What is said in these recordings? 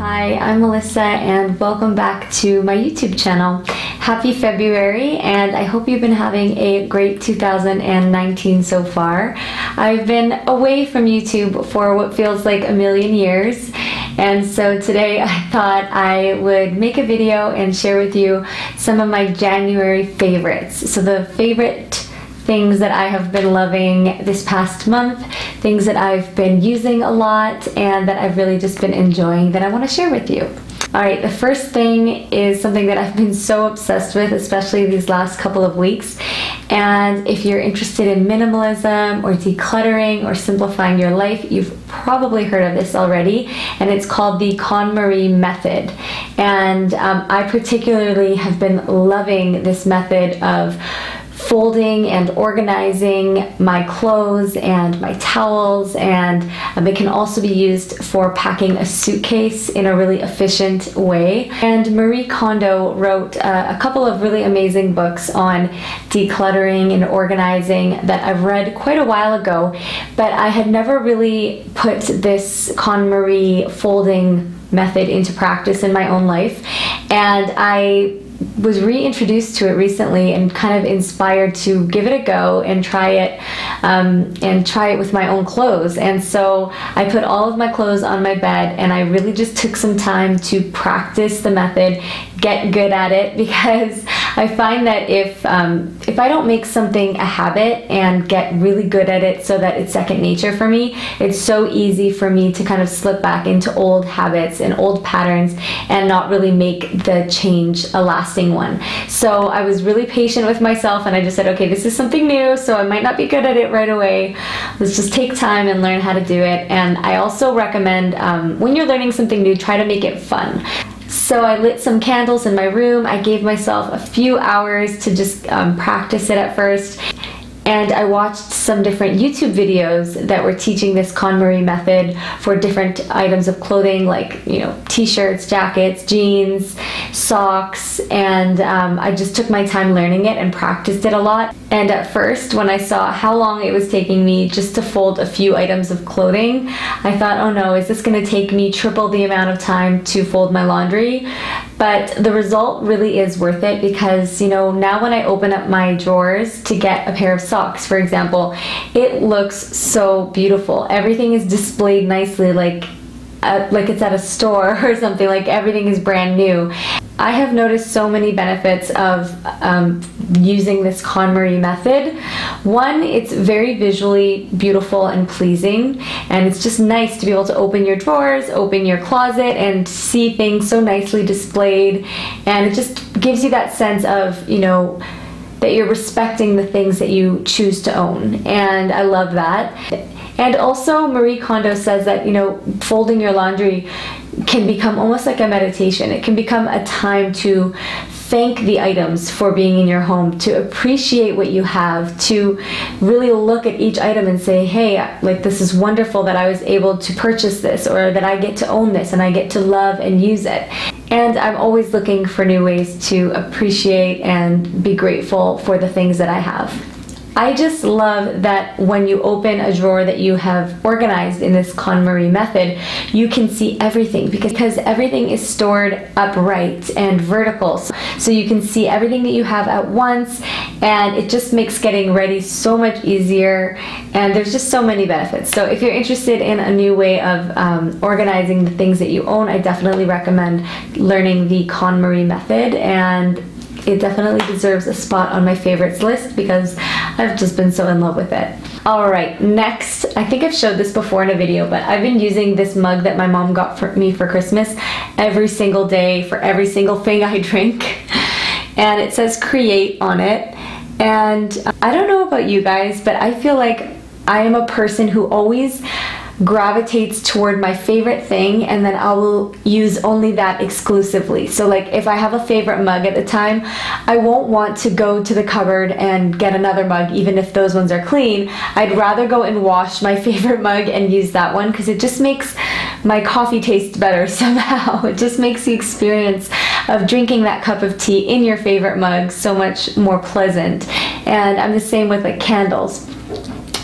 Hi, I'm Melissa and welcome back to my YouTube channel. Happy February, and I hope you've been having a great 2019 so far. I've been away from YouTube for what feels like a million years, and so today I thought I would make a video and share with you some of my January favorites. So the favorite things that I have been loving this past month, things that I've been using a lot and that I've really just been enjoying that I want to share with you. Alright, the first thing is something that I've been so obsessed with, especially these last couple of weeks. And if you're interested in minimalism or decluttering or simplifying your life, you've probably heard of this already, and it's called the KonMari method. And I particularly have been loving this method of folding and organizing my clothes and my towels, and it can also be used for packing a suitcase in a really efficient way. And Marie Kondo wrote a couple of really amazing books on decluttering and organizing that I've read quite a while ago, but I had never really put this KonMari folding method into practice in my own life, and I was reintroduced to it recently and kind of inspired to give it a go and try it with my own clothes. And so I put all of my clothes on my bed and I really just took some time to practice the method, get good at it, because I find that if I don't make something a habit and get really good at it so that it's second nature for me, it's so easy for me to kind of slip back into old habits and old patterns and not really make the change a lasting one. So I was really patient with myself and I just said, okay, this is something new, so I might not be good at it right away. Let's just take time and learn how to do it. And I also recommend when you're learning something new, try to make it fun. So I lit some candles in my room. I gave myself a few hours to just practice it at first. And I watched some different YouTube videos that were teaching this KonMari method for different items of clothing, like, you know, t-shirts, jackets, jeans, socks, and I just took my time learning it and practiced it a lot. And at first, when I saw how long it was taking me just to fold a few items of clothing, I thought, oh no, is this going to take me triple the amount of time to fold my laundry? But the result really is worth it, because, you know, now when I open up my drawers to get a pair of socks, for example, it looks so beautiful. Everything is displayed nicely, like it's at a store or something. Like everything is brand new. I have noticed so many benefits of using this KonMari method. One, it's very visually beautiful and pleasing, and it's just nice to be able to open your drawers, open your closet, and see things so nicely displayed, and it just gives you that sense of, you know, that you're respecting the things that you choose to own, and I love that. And also, Marie Kondo says that, you know, folding your laundry can become almost like a meditation. It can become a time to thank the items for being in your home, to appreciate what you have, to really look at each item and say, hey, like, this is wonderful that I was able to purchase this, or that I get to own this and I get to love and use it. And I'm always looking for new ways to appreciate and be grateful for the things that I have. I just love that when you open a drawer that you have organized in this KonMari method, you can see everything, because everything is stored upright and vertical. So you can see everything that you have at once, and it just makes getting ready so much easier, and there's just so many benefits. So if you're interested in a new way of organizing the things that you own, I definitely recommend learning the KonMari method, and it definitely deserves a spot on my favorites list because I've just been so in love with it. Alright, next, I think I've showed this before in a video, but I've been using this mug that my mom got for me for Christmas every single day for every single thing I drink. And it says create on it. And I don't know about you guys, but I feel like I am a person who always gravitates toward my favorite thing, and then I will use only that exclusively. So like if I have a favorite mug at the time, I won't want to go to the cupboard and get another mug even if those ones are clean. I'd rather go and wash my favorite mug and use that one, because it just makes my coffee taste better somehow. It just makes the experience of drinking that cup of tea in your favorite mug so much more pleasant. And I'm the same with like candles.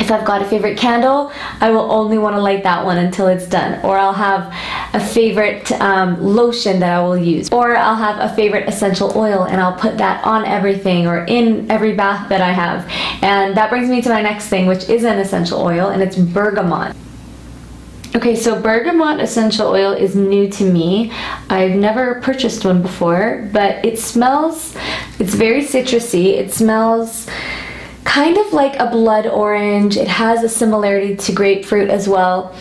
If If I've got a favorite candle, I will only want to light that one until it's done. Or I'll have a favorite lotion that I will use. Or I'll have a favorite essential oil and I'll put that on everything or in every bath that I have. And that brings me to my next thing, which is an essential oil, and it's bergamot. Okay, so bergamot essential oil is new to me. I've never purchased one before, but it smells, it's very citrusy. It smells kind of like a blood orange. It has a similarity to grapefruit as well.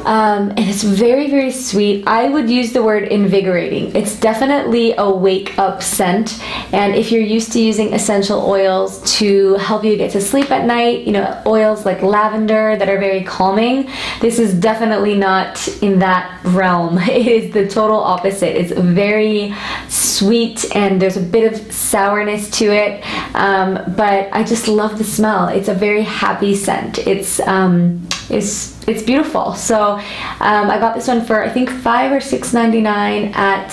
And it's very, very sweet. I would use the word invigorating. It's definitely a wake-up scent, and if you're used to using essential oils to help you get to sleep at night, you know, oils like lavender that are very calming, this is definitely not in that realm. It is the total opposite. It's very sweet and there's a bit of sourness to it, but I just love the smell. It's a very happy scent. It's beautiful. So I got this one for I think $5 or $6.99 at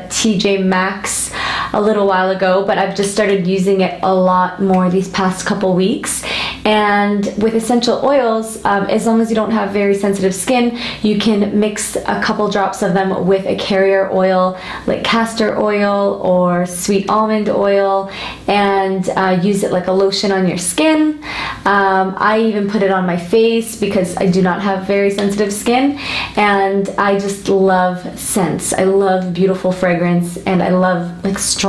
TJ Maxx a little while ago, but I've just started using it a lot more these past couple weeks. And with essential oils, as long as you don't have very sensitive skin, you can mix a couple drops of them with a carrier oil like castor oil or sweet almond oil, and use it like a lotion on your skin. I even put it on my face because I do not have very sensitive skin, and I just love scents. I love beautiful fragrance, and I love like strong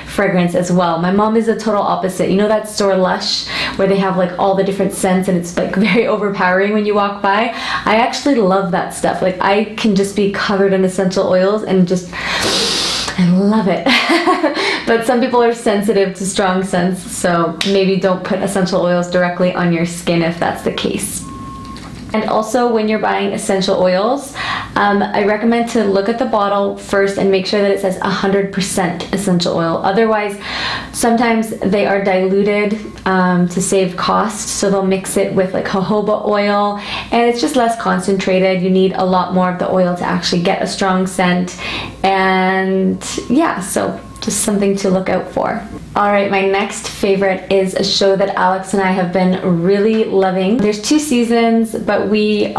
fragrance as well. My mom is the total opposite. You know that store Lush where they have like all the different scents and it's like very overpowering when you walk by? I actually love that stuff. Like I can just be covered in essential oils and just, I love it. But some people are sensitive to strong scents, so maybe don't put essential oils directly on your skin if that's the case. And also when you're buying essential oils, I recommend to look at the bottle first and make sure that it says 100% essential oil. Otherwise, sometimes they are diluted to save cost, so they'll mix it with like jojoba oil, and it's just less concentrated. You need a lot more of the oil to actually get a strong scent, and yeah, so just something to look out for. Alright, my next favorite is a show that Alex and I have been really loving. There's 2 seasons, but we're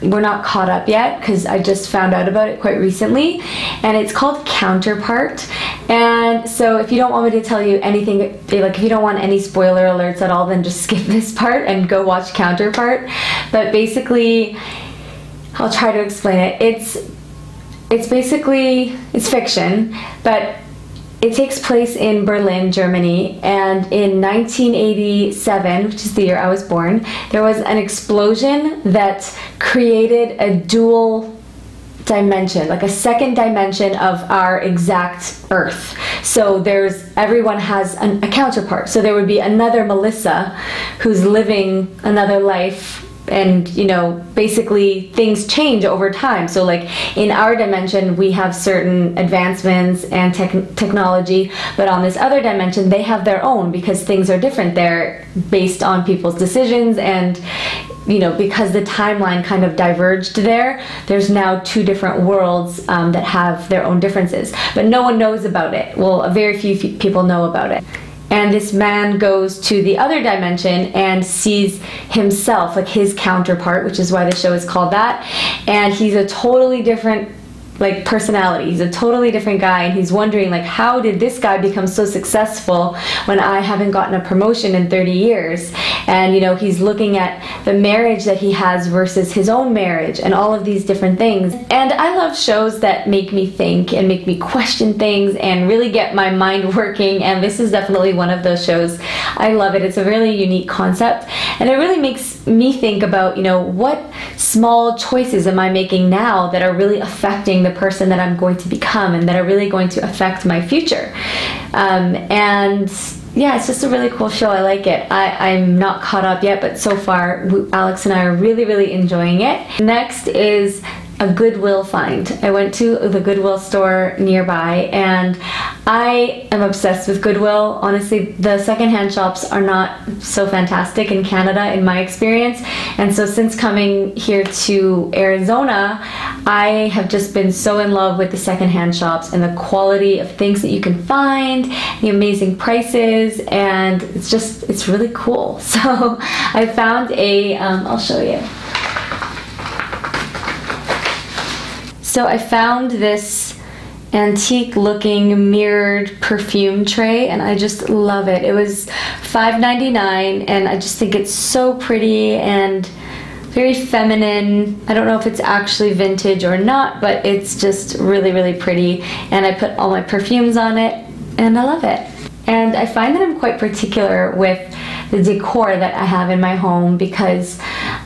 not caught up yet because I just found out about it quite recently, and it's called Counterpart. And so if you don't want me to tell you anything, like if you don't want any spoiler alerts at all, then just skip this part and go watch Counterpart. But basically, I'll try to explain it. It's basically, it's fiction, but it takes place in Berlin, Germany, and in 1987, which is the year I was born, there was an explosion that created a dual dimension, like a second dimension of our exact Earth. So everyone has a counterpart. So there would be another Melissa who's living another life, and you know, basically things change over time. So like in our dimension we have certain advancements and technology, but on this other dimension they have their own, because things are different there based on people's decisions, and you know, because the timeline kind of diverged there's now 2 different worlds that have their own differences, but no one knows about it. Well, very few people know about it. And this man goes to the other dimension and sees himself, like his counterpart, which is why the show is called that. And he's a totally different like personality. He's a totally different guy, and he's wondering like, how did this guy become so successful when I haven't gotten a promotion in 30 years? And you know, he's looking at the marriage that he has versus his own marriage and all of these different things. And I love shows that make me think and make me question things and really get my mind working, and this is definitely one of those shows. I love it. It's a really unique concept, and it really makes me think about, you know, what small choices am I making now that are really affecting the person that I'm going to become and that are really going to affect my future. And yeah, it's just a really cool show. I like it. I'm not caught up yet, but so far Alex and I are really enjoying it. Next is a Goodwill find. I went to the Goodwill store nearby, and I am obsessed with Goodwill. Honestly, the secondhand shops are not so fantastic in Canada in my experience, and so since coming here to Arizona, I have just been so in love with the secondhand shops and the quality of things that you can find, the amazing prices, and it's really cool. So I found I'll show you. So I found this antique looking mirrored perfume tray, and I just love it. It was $5.99, and I just think it's so pretty and very feminine. I don't know if it's actually vintage or not, but it's just really, really pretty. And I put all my perfumes on it, and I love it. And I find that I'm quite particular with the decor that I have in my home because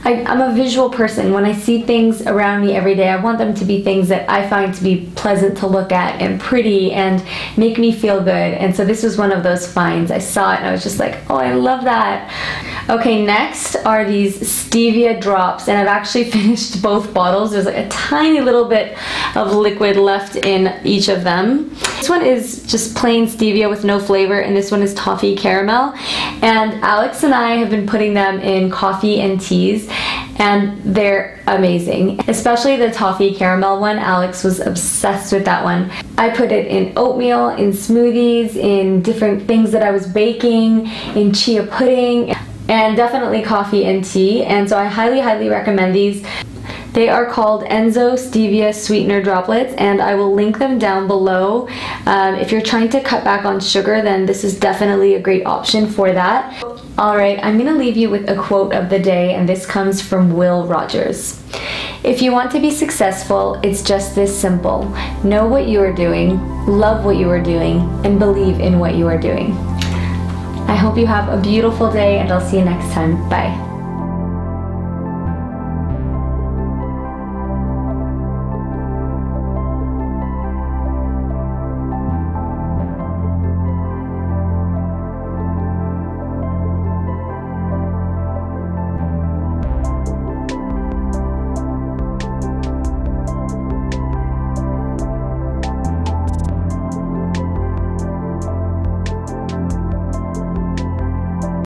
I'm a visual person. When I see things around me every day, I want them to be things that I find to be pleasant to look at and pretty and make me feel good. And so this was one of those finds. I saw it and I was just like, oh, I love that. Okay, next are these stevia drops, and I've actually finished both bottles. There's like a tiny little bit of liquid left in each of them. This one is just plain stevia with no flavor, and this one is toffee caramel. And Alex and I have been putting them in coffee and teas, and they're amazing. Especially the toffee caramel one. Alex was obsessed with that one. I put it in oatmeal, in smoothies, in different things that I was baking, in chia pudding, and definitely coffee and tea. And so I highly, highly recommend these. They are called Enzo Stevia Sweetener Droplets, and I will link them down below. If you're trying to cut back on sugar, then this is definitely a great option for that. Alright, I'm going to leave you with a quote of the day, and this comes from Will Rogers. If you want to be successful, it's just this simple. Know what you are doing, love what you are doing, and believe in what you are doing. I hope you have a beautiful day, and I'll see you next time. Bye.